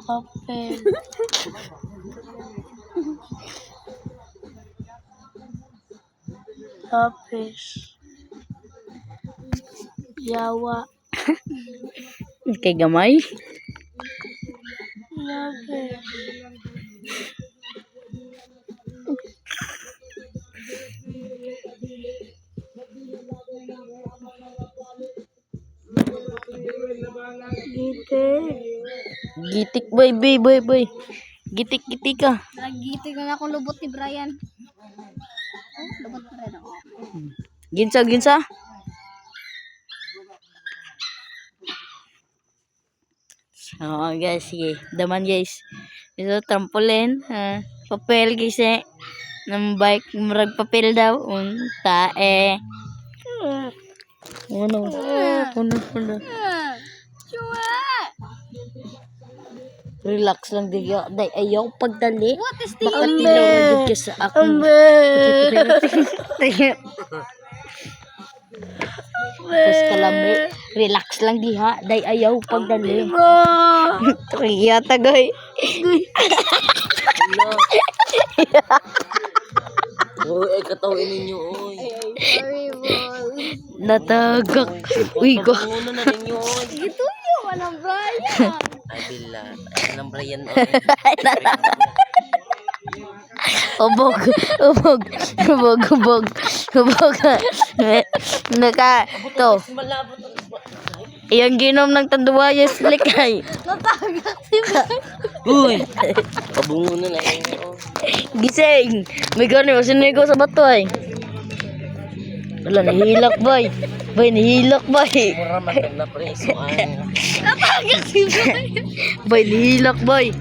Papel. Lapis. Yawa. Kay gamay. Lapis. Gitik boy. Gitik ka. Nagitig na akong lubot ni Brian. Lubot pa rin ako. Ginsa. Oh guys, sige. Daman guys. Ito trampoline, papel guys ng bike murag papel daw tae. Uno. Chua! Relax lang diyo. Day ayaw pagdali. What is Baka this? tilawag ka sa ako. Tapos kalami. Relax lang diha. Day ayaw pagdali. Triya tagoy. Oy, katawin ninyo, oy. Natagak. Uy ko. Ano na ninyo, oy. Ito yung walang Brian. Ay, bila. Anong Brian, oy. Ubog. Naka to. Iyang ginom ng tanduayas likay. Natagak si Brian. Uy! Pabungo na na ninyo, oy. Gising. May gani masinay ko sa bato ay. Wala nahilak boy. Nahilak boy. Mura man na preso, ay. Natagak si Brian. Nahilak boy.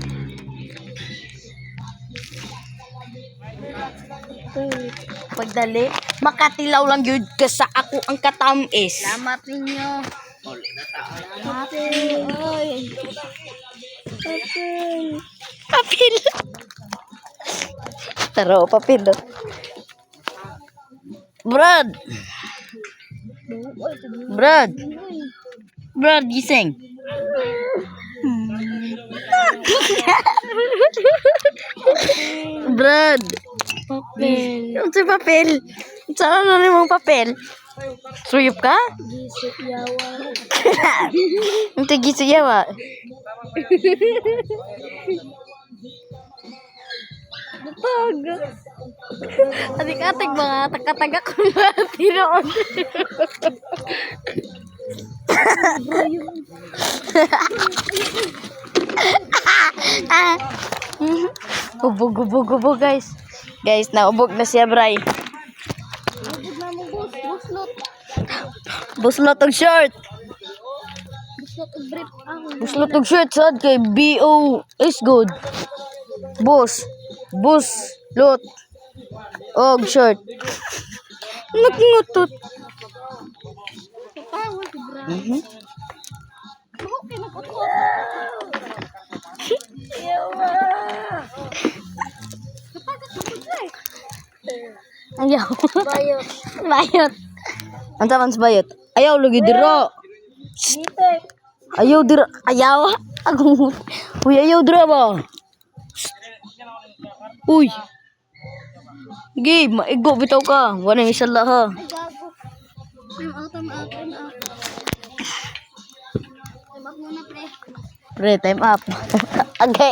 Pagdali, makatilaw lang yun ka sa ako ang katamis. Salamat ninyo. Salamat. Oy. Papel. Taro, papel. Brad, gising. Brad. Papel. Ano sa papel? Saan na mong papel? Suyop ka? Gisip yawa. Ang tigisi yawa. Atik-atik mga taga-taga ko na tiroon. Ubog guys. Guys, naubog na siya, Bray. Buslot. Buslot og short. Buslot og brief. Buslot og short sad kay BO is good. Lot og short. Ngut-ngutot. Tawa si Brian. Buhok kinakot-kot. Ayaw. Bayot. Anta man sa bayot. Ayaw lagi dira. Gitek. Ayaw dira. Ayaw. Ako. Uy, ayaw dira ba? Uy. Game, maigo bitaw ka. Wala ni sala ha. Ay, gago. Time out. Time out muna, pre. Pre, time up. Agay.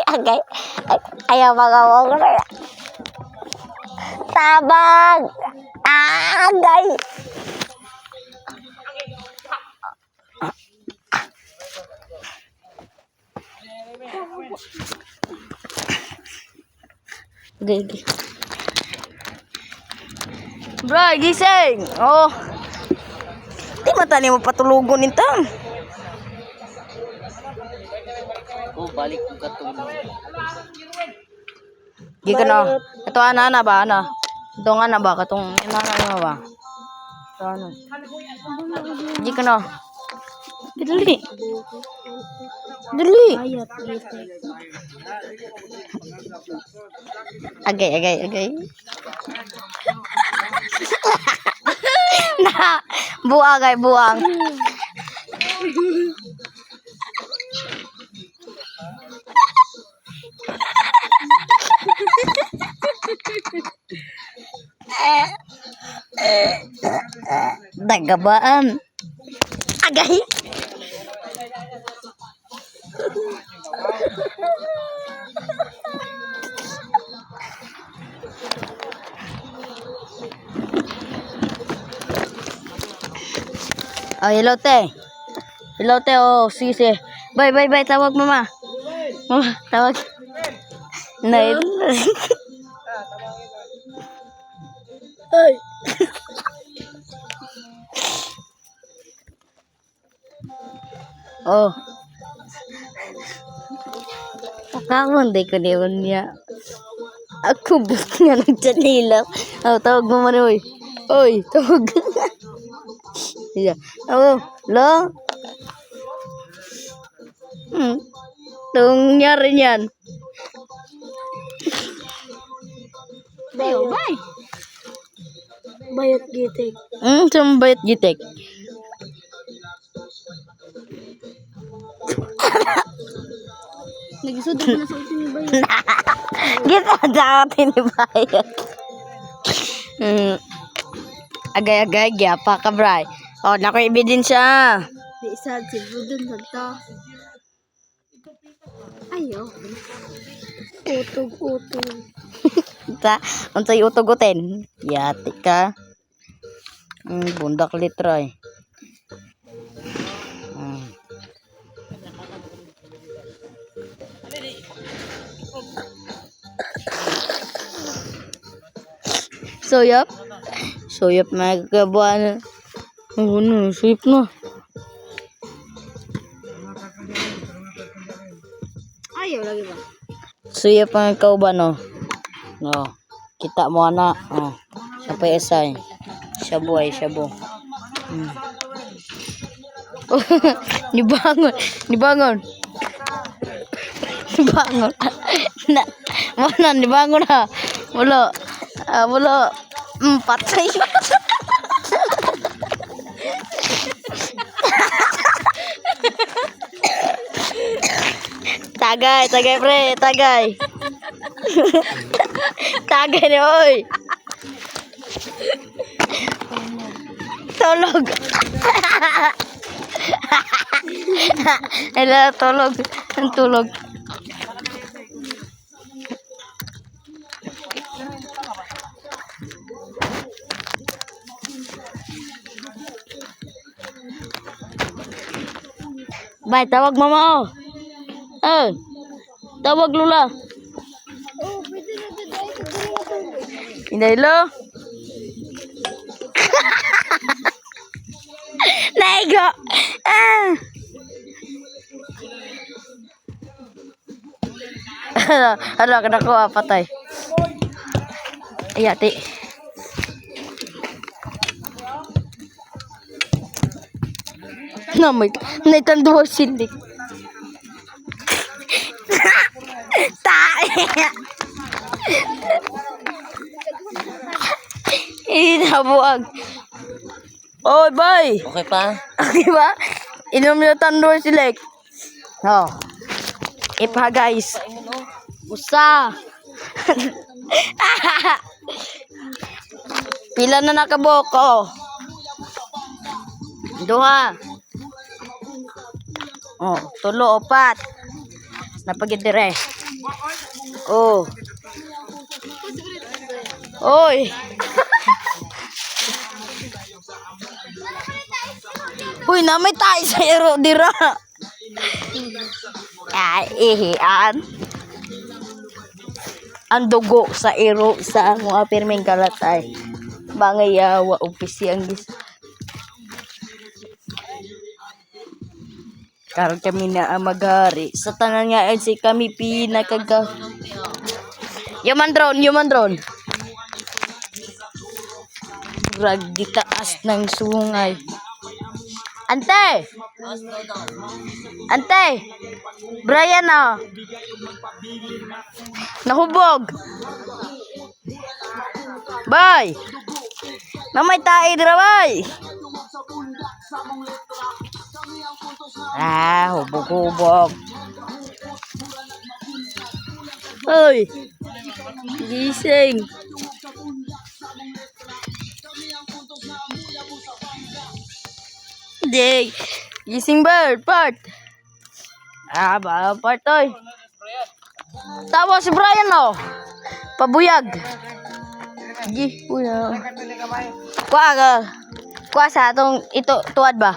Ayaw magawag na. Tabang. Agay. Gigi. Bro, gising. Oh. Di matali mo patulugon nintang. Oh, balik ko katulog. Gigi na. Ito ana ba ana? Ito ana ba katong inana ba? Ito ano. Gigi na. Dali. Bayot. Gitek. Agay. Na, buang. Dagabaan. Agay. Oh, hello te. Hello te, oh, sige. Bye, bye, bye. Tawag mama. Mama, tawag. Nay. Ay. Oh. Kawan day ko niya. Ako buk nga nagchanila. Oh, tawag mo man, oy. Oy, tawag. Yeah. Oh, lo. Tung nyari niyan. Ayo, bye. Bayot gitik. Sambayat gitek. Nagisudod ko na sa usin ni Bay. Kita dapat ni bayat. Agay-agay, gyapa ka, bray. Oh, naku, ebidensya. Di isa, si Budon sagta. Ayo. Utog-utog. Ta, unsay utugutin? Yati ka. Bundak litroy. Soyap. Soyap magkabuan. Oh, no, sweep na. Ayo lagi ba? Soyap ang kauban, no. No. Kita mo na. Oh. Sapay esay. Shabu ay shabu. Oh, nibangon. Nibangon. Nibangon. Na, mana nibangon na. Mulo. Mulo. Patay. Tagay, tagay pre, tagay. Tagay ni oy. Tulog. Ela tulog, tulog. Bay, tawag mama oh. Tawag lula. Oh, pwede na dito. Inday lo. Naigo. Hala, kena ko patay. Iya, ti. Namay, naitanduwa sindik. Tae. Inabuag. Oy, bay. Okay pa? Okay ba? Inom na tandoor si Lek. Oh. Ipa guys. Usa. Pila na nakaboko. Duha. Oh, tulo, opat. Napagidire. Oh. Oy. Uy, namay tayo sa ero dira. Ay, ihian. Ang dugo sa ero sa mga pirming kalatay. Bangayawa upisi ang gis. Karon kami na maghari. Sa tanan nga ay si kami pinakaga. Human drone. Brag ditaas ng sungay. Ante! Brian na. Nahubog. Bye! Namay tayo dira, bye! Hubog-hubog. Oy! Gising! Day! Gising bird! Part! Ah, ba, part oy! Tawa si Brian oh! Pabuyag! Gi, uya. Kuha ka. Kuha sa atong ito, tuwad ba?